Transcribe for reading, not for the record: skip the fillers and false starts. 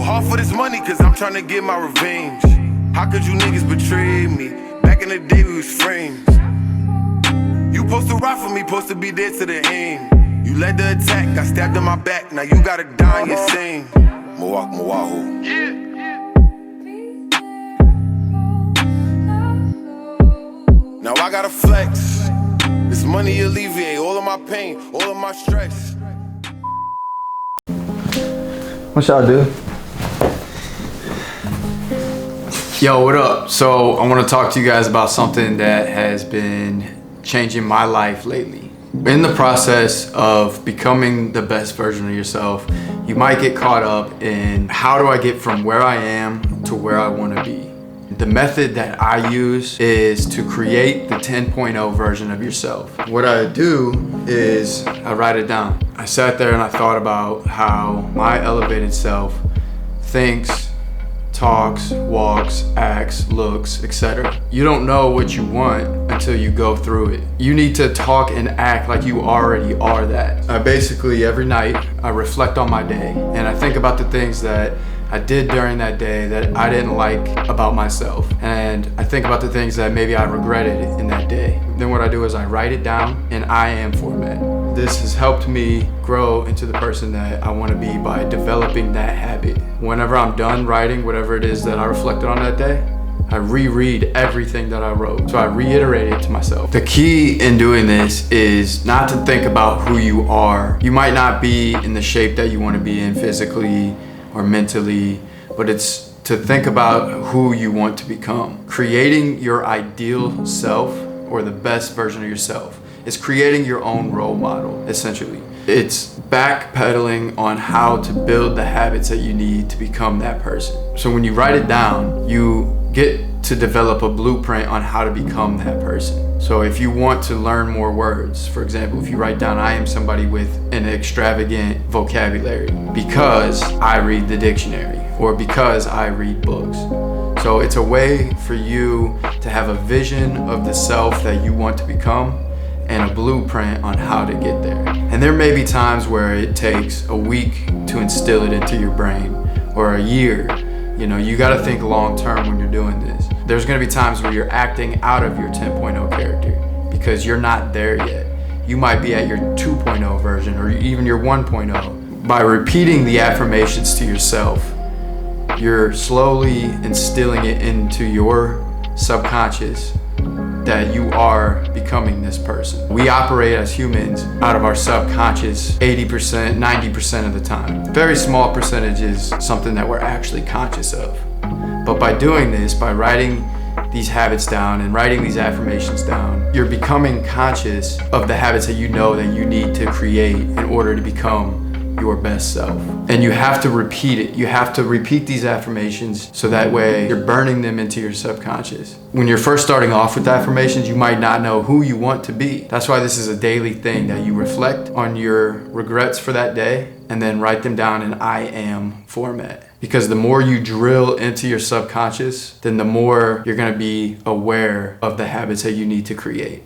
hard for this money, cause I'm trying to get my revenge. How could you niggas betray me? Back in the day we was friends. You supposed to ride for me, supposed to be there to the end. You led the attack, got stabbed in my back, now you gotta die in your same. Moahu. Yeah. Now I gotta flex. This money alleviate all of my pain, all of my stress. What y'all do? Yo, what up? So I want to talk to you guys about something that has been changing my life lately. In the process of becoming the best version of yourself, you might get caught up in how do I get from where I am to where I want to be. The method that I use is to create the 10.0 version of yourself. What I do is I write it down. I sat there and I thought about how my elevated self thinks, talks, walks, acts, looks, etc. You don't know what you want until you go through it. You need to talk and act like you already are that. I basically, every night, I reflect on my day and I think about the things that I did during that day that I didn't like about myself. And I think about the things that maybe I regretted in that day. Then what I do is I write it down in I am format. This has helped me grow into the person that I want to be by developing that habit. Whenever I'm done writing whatever it is that I reflected on that day, I reread everything that I wrote. So I reiterate it to myself. The key in doing this is not to think about who you are. You might not be in the shape that you want to be in physically or mentally, but it's to think about who you want to become. Creating your ideal self or the best version of yourself is creating your own role model, essentially. It's backpedaling on how to build the habits that you need to become that person. So when you write it down, you get to develop a blueprint on how to become that person. So if you want to learn more words, for example, if you write down, I am somebody with an extravagant vocabulary because I read the dictionary or because I read books. So it's a way for you to have a vision of the self that you want to become and a blueprint on how to get there. And there may be times where it takes a week to instill it into your brain or a year. You know, you gotta think long term when you're doing this. There's gonna be times where you're acting out of your 10.0 character because you're not there yet. You might be at your 2.0 version or even your 1.0. By repeating the affirmations to yourself, you're slowly instilling it into your subconscious that you are becoming this person. We operate as humans out of our subconscious 80%, 90% of the time. Very small percentage is something that we're actually conscious of. But by doing this, by writing these habits down and writing these affirmations down, you're becoming conscious of the habits that you know that you need to create in order to become your best self. And you have to repeat it. You have to repeat these affirmations so that way you're burning them into your subconscious. When you're first starting off with affirmations, you might not know who you want to be. That's why this is a daily thing that you reflect on your regrets for that day and then write them down in I am format. Because the more you drill into your subconscious, then the more you're gonna be aware of the habits that you need to create.